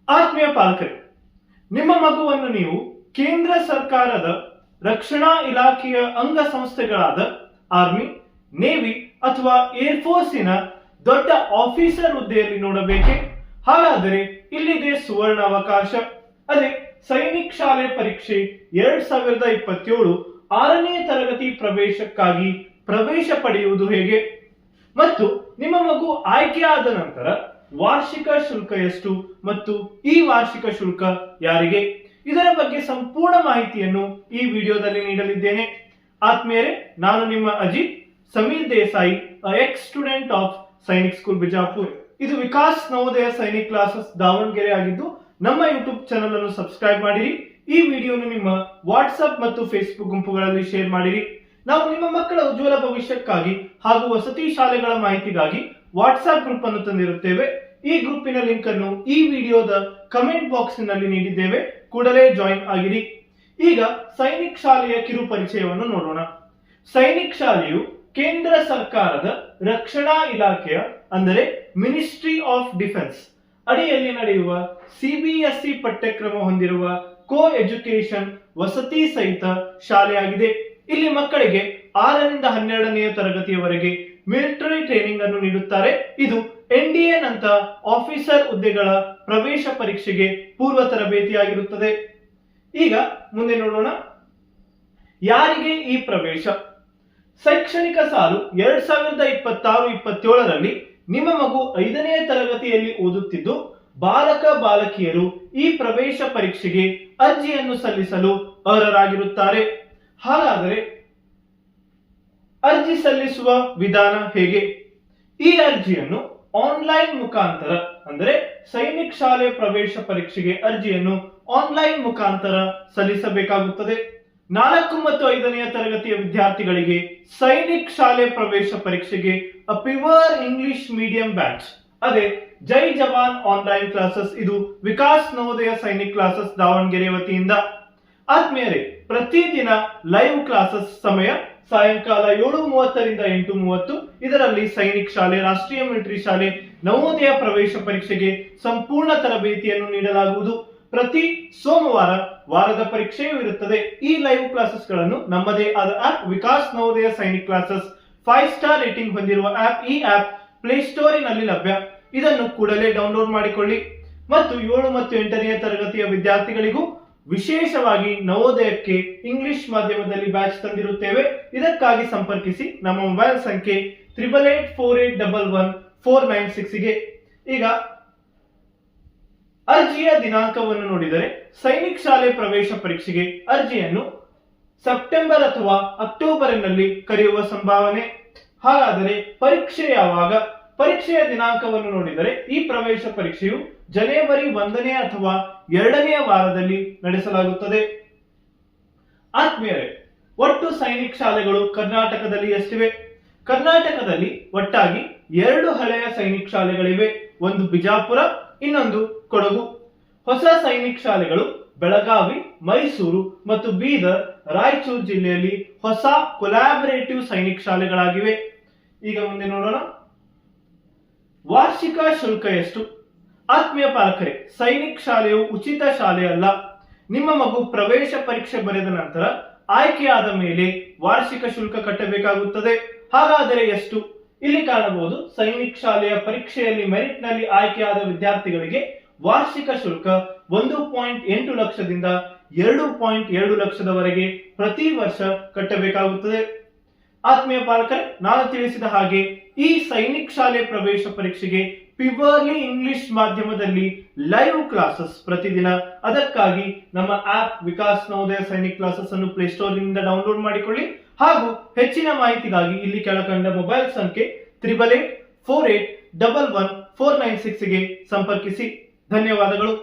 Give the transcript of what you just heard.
ಆತ್ಮೀಯ ಪಾಲಕರೇ, ನಿಮ್ಮ ಮಗುವನ್ನು ನೀವು ಕೇಂದ್ರ ಸರ್ಕಾರದ ರಕ್ಷಣಾ ಇಲಾಖೆಯ ಅಂಗಸಂಸ್ಥೆಗಳಾದ ಆರ್ಮಿ, ನೇವಿ ಅಥವಾ ಏರ್ಫೋರ್ಸಿನ ದೊಡ್ಡ ಆಫೀಸರ್ ಹುದ್ದೆಯಲ್ಲಿ ನೋಡಬೇಕೆ? ಹಾಗಾದರೆ ಇಲ್ಲಿದೆ ಸುವರ್ಣ ಅವಕಾಶ. ಅದೇ ಸೈನಿಕ್ ಶಾಲೆ ಪರೀಕ್ಷೆ 2027 6ನೇ ತರಗತಿ ಪ್ರವೇಶಕ್ಕಾಗಿ ಪ್ರವೇಶ ಪಡೆಯುವುದು ಹೇಗೆ ಮತ್ತು ನಿಮ್ಮ ಮಗು ಆಯ್ಕೆಯಾದ ನಂತರ ವಾರ್ಷಿಕ ಶುಲ್ಕ ಎಷ್ಟು ಮತ್ತು ಈ ವಾರ್ಷಿಕ ಶುಲ್ಕ ಯಾರಿಗೆ? ಇದರ ಬಗ್ಗೆ ಸಂಪೂರ್ಣ ಮಾಹಿತಿಯನ್ನು ಈ ವಿಡಿಯೋದಲ್ಲಿ ನೀಡಲಿದ್ದೇನೆ. ಆತ್ಮೀಯರೇ, ನಾನು ನಿಮ್ಮ Ajit Sameer Desai, ex student of Sainik school Bijapur. ಇದು ವಿಕಾಸ್ ನವೋದಯ ಸೈನಿಕ್ ಕ್ಲಾಸಸ್ ದಾವಣಗೆರೆ ಆಗಿದ್ದು, ನಮ್ಮ ಯೂಟ್ಯೂಬ್ ಚಾನೆಲ್ ಅನ್ನು ಸಬ್ಸ್ಕ್ರೈಬ್ ಮಾಡಿರಿ. ಈ ವಿಡಿಯೋನು ನಿಮ್ಮ ವಾಟ್ಸ್ಆಪ್ ಮತ್ತು ಫೇಸ್ಬುಕ್ ಗುಂಪುಗಳಲ್ಲಿ ಶೇರ್ ಮಾಡಿರಿ. ನಾವು ನಿಮ್ಮ ಮಕ್ಕಳ ಉಜ್ವಲ ಭವಿಷ್ಯಕ್ಕಾಗಿ ಹಾಗೂ ವಸತಿ ಶಾಲೆಗಳ ಮಾಹಿತಿಗಾಗಿ ವಾಟ್ಸ್ಆಪ್ ಗ್ರೂಪ್ ಅನ್ನು ತಂದಿರುತ್ತೇವೆ. ಈ ಗ್ರೂಪಿನ ಲಿಂಕ್ ಅನ್ನು ಈ ವಿಡಿಯೋದ ಕಮೆಂಟ್ ಬಾಕ್ಸ್ ನಲ್ಲಿ ನೀಡಿದ್ದೇವೆ, ಕೂಡಲೇ ಜಾಯಿನ್ ಆಗಿರಿ. ಈಗ ಸೈನಿಕ್ ಶಾಲೆಯ ಕಿರು ಪರಿಚಯವನ್ನು ನೋಡೋಣ. ಸೈನಿಕ್ ಶಾಲೆಯು ಕೇಂದ್ರ ಸರ್ಕಾರದ ರಕ್ಷಣಾ ಇಲಾಖೆಯ ಅಂದರೆ ಮಿನಿಸ್ಟ್ರಿ ಆಫ್ ಡಿಫೆನ್ಸ್ ಅಡಿಯಲ್ಲಿ ನಡೆಯುವ ಸಿಬಿಎಸ್ಇ ಪಠ್ಯಕ್ರಮ ಹೊಂದಿರುವ ಕೋ ಎಜುಕೇಶನ್ ವಸತಿ ಸಹಿತ ಶಾಲೆಯಾಗಿದೆ. ಇಲ್ಲಿ ಮಕ್ಕಳಿಗೆ 6ರಿಂದ 12ನೇ ತರಗತಿಯವರೆಗೆ ಮಿಲಿಟರಿ ಟ್ರೈನಿಂಗ್ ಅನ್ನು ನೀಡುತ್ತಾರೆ. ಇದು NDA ನಂತ ಆಫೀಸರ್ ಹುದ್ದೆಗಳ ಪ್ರವೇಶ ಪರೀಕ್ಷೆಗೆ ಪೂರ್ವ ತರಬೇತಿಯಾಗಿರುತ್ತದೆ. ಈಗ ಮುಂದೆ ನೋಡೋಣ, ಯಾರಿಗೆ ಈ ಪ್ರವೇಶ? ಶೈಕ್ಷಣಿಕ ಸಾಲು 2026-27ರಲ್ಲಿ ನಿಮ್ಮ ಮಗು 5ನೇ ತರಗತಿಯಲ್ಲಿ ಓದುತ್ತಿದ್ದು ಬಾಲಕ ಬಾಲಕಿಯರು ಈ ಪ್ರವೇಶ ಪರೀಕ್ಷೆಗೆ ಅರ್ಜಿಯನ್ನು ಸಲ್ಲಿಸಲು ಅರ್ಹರಾಗಿರುತ್ತಾರೆ. ಹಾಗಾದರೆ ಅರ್ಜಿ ಸಲ್ಲಿಸುವ ವಿಧಾನ ಹೇಗೆ? ಈ ಅರ್ಜಿಯನ್ನು ಆನ್ಲೈನ್ ಮುಖಾಂತರ ಅಂದರೆ ಸೈನಿಕ್ ಶಾಲೆ ಪ್ರವೇಶ ಪರೀಕ್ಷೆಗೆ ಅರ್ಜಿಯನ್ನು ಆನ್ಲೈನ್ ಮುಖಾಂತರ ಸಲ್ಲಿಸಬೇಕಾಗುತ್ತದೆ. 4 ಮತ್ತು 5ನೇ ತರಗತಿಯ ವಿದ್ಯಾರ್ಥಿಗಳಿಗೆ ಸೈನಿಕ್ ಶಾಲೆ ಪ್ರವೇಶ ಪರೀಕ್ಷೆಗೆ ಪ್ಯೂರ್ ಇಂಗ್ಲಿಷ್ ಮೀಡಿಯಂ ಬ್ಯಾಚ್ ಅದೇ ಜೈ ಜವಾನ್ ಆನ್ಲೈನ್ ಕ್ಲಾಸಸ್, ಇದು ವಿಕಾಸ್ ನವೋದಯ ಸೈನಿಕ್ ಕ್ಲಾಸಸ್ ದಾವಣಗೆರೆ ವತಿಯಿಂದ. ಆದ್ಮೇಲೆ ಪ್ರತಿದಿನ ಲೈವ್ ಕ್ಲಾಸಸ್ ಸಮಯ ಸಾಯಂಕಾಲ 7:30ರಿಂದ 8:30. ಇದರಲ್ಲಿ ಸೈನಿಕ್ ಶಾಲೆ, ರಾಷ್ಟ್ರೀಯ ಮಿಲಿಟರಿ ಶಾಲೆ, ನವೋದಯ ಪ್ರವೇಶ ಪರೀಕ್ಷೆಗೆ ಸಂಪೂರ್ಣ ತರಬೇತಿಯನ್ನು ನೀಡಲಾಗುವುದು. ಪ್ರತಿ ಸೋಮವಾರ ವಾರದ ಪರೀಕ್ಷೆಯೂ ಇರುತ್ತದೆ. ಈ ಲೈವ್ ಕ್ಲಾಸಸ್ ಗಳನ್ನು ನಮ್ಮದೇ ಆದ app Vikas Navodaya Sainik classes 5 star rating ಹೊಂದಿರುವ ಆಪ್. ಈ ಆಪ್ ಪ್ಲೇ ಸ್ಟೋರಿನಲ್ಲಿ ಲಭ್ಯ. ಇದನ್ನು ಕೂಡಲೇ ಡೌನ್ಲೋಡ್ ಮಾಡಿಕೊಳ್ಳಿ. ಮತ್ತು 7 ಮತ್ತು 8ನೇ ತರಗತಿಯ ವಿದ್ಯಾರ್ಥಿಗಳಿಗೂ ವಿಶೇಷವಾಗಿ ನವೋದಯಕ್ಕೆ ಇಂಗ್ಲಿಷ್ ಮಾಧ್ಯಮದಲ್ಲಿ ಬ್ಯಾಚ್ ತಂದಿರುತ್ತೇವೆ. ಇದಕ್ಕಾಗಿ ಸಂಪರ್ಕಿಸಿ ನಮ್ಮ ಮೊಬೈಲ್ ಸಂಖ್ಯೆ 8884111496 ಗೆ. ಈಗ ಅರ್ಜಿಯ ದಿನಾಂಕವನ್ನು ನೋಡಿದರೆ ಸೈನಿಕ್ ಶಾಲೆ ಪ್ರವೇಶ ಪರೀಕ್ಷೆಗೆ ಅರ್ಜಿಯನ್ನು ಸೆಪ್ಟೆಂಬರ್ ಅಥವಾ ಅಕ್ಟೋಬರ್ನಲ್ಲಿ ಕರೆಯುವ ಸಂಭಾವನೆ. ಹಾಗಾದರೆ ಪರೀಕ್ಷೆ ಯಾವಾಗ? ಪರೀಕ್ಷೆಯ ದಿನಾಂಕವನ್ನು ನೋಡಿದರೆ ಈ ಪ್ರವೇಶ ಪರೀಕ್ಷೆಯು ಜನವರಿ 1ನೇ ಅಥವಾ 2ನೇ ವಾರದಲ್ಲಿ ನಡೆಸಲಾಗುತ್ತದೆ. ಆತ್ಮೀಯರೇ, ಒಟ್ಟು ಸೈನಿಕ್ ಶಾಲೆಗಳು ಕರ್ನಾಟಕದಲ್ಲಿ ಎಷ್ಟಿವೆ? ಕರ್ನಾಟಕದಲ್ಲಿ ಒಟ್ಟಾಗಿ 2 ಹಳೆಯ ಸೈನಿಕ್ ಶಾಲೆಗಳಿವೆ. ಒಂದು ಬಿಜಾಪುರ, ಇನ್ನೊಂದು ಕೊಡಗು. ಹೊಸ ಸೈನಿಕ್ ಶಾಲೆಗಳು ಬೆಳಗಾವಿ, ಮೈಸೂರು ಮತ್ತು ಬೀದರ್, ರಾಯಚೂರು ಜಿಲ್ಲೆಯಲ್ಲಿ ಹೊಸ ಕೊಲಾಬರೇಟಿವ್ ಸೈನಿಕ್ ಶಾಲೆಗಳಾಗಿವೆ. ಈಗ ಮುಂದೆ ನೋಡೋಣ, ವಾರ್ಷಿಕ ಶುಲ್ಕ ಎಷ್ಟು? ಆತ್ಮೀಯ ಪಾಲಕರೇ, ಸೈನಿಕ್ ಶಾಲೆಯು ಉಚಿತ ಶಾಲೆ ಅಲ್ಲ. ನಿಮ್ಮ ಮಗು ಪ್ರವೇಶ ಪರೀಕ್ಷೆ ಬರೆದ ನಂತರ ಆಯ್ಕೆಯಾದ ಮೇಲೆ ವಾರ್ಷಿಕ ಶುಲ್ಕ ಕಟ್ಟಬೇಕಾಗುತ್ತದೆ. ಹಾಗಾದರೆ ಎಷ್ಟು? ಇಲ್ಲಿ ಕಾಣಬಹುದು, ಸೈನಿಕ್ ಶಾಲೆಯ ಪರೀಕ್ಷೆಯಲ್ಲಿ ಮೆರಿಟ್ ನಲ್ಲಿ ಆಯ್ಕೆಯಾದ ವಿದ್ಯಾರ್ಥಿಗಳಿಗೆ ವಾರ್ಷಿಕ ಶುಲ್ಕ 1.8 ಲಕ್ಷದಿಂದ 2.7 ಲಕ್ಷದವರೆಗೆ ಪ್ರತಿ ವರ್ಷ ಕಟ್ಟಬೇಕಾಗುತ್ತದೆ. ಆತ್ಮೀಯ ಪಾಲಕರೇ, ನಾನು ತಿಳಿಸಿದ ಹಾಗೆ ಈ ಸೈನಿಕ್ ಶಾಲೆ ಪ್ರವೇಶ ಪರೀಕ್ಷೆಗೆ ಪ್ಯೂರ್ಲಿ ಇಂಗ್ಲಿಷ್ ಮಾಧ್ಯಮದಲ್ಲಿ ಲೈವ್ ಕ್ಲಾಸಸ್ ಪ್ರತಿದಿನ. ಅದಕ್ಕಾಗಿ ನಮ್ಮ ಆಪ್ ವಿಕಾಸ್ ನವೋದಯ ಸೈನಿಕ್ ಕ್ಲಾಸಸ್ ಅನ್ನು ಪ್ಲೇ ಸ್ಟೋರ್ ನಿಂದ ಡೌನ್ಲೋಡ್ ಮಾಡಿಕೊಳ್ಳಿ. ಹಾಗೂ ಹೆಚ್ಚಿನ ಮಾಹಿತಿಗಾಗಿ ಇಲ್ಲಿ ಕೆಳಕಂಡ ಮೊಬೈಲ್ ಸಂಖ್ಯೆ 8884811496 ಗೆ ಸಂಪರ್ಕಿಸಿ. ಧನ್ಯವಾದಗಳು.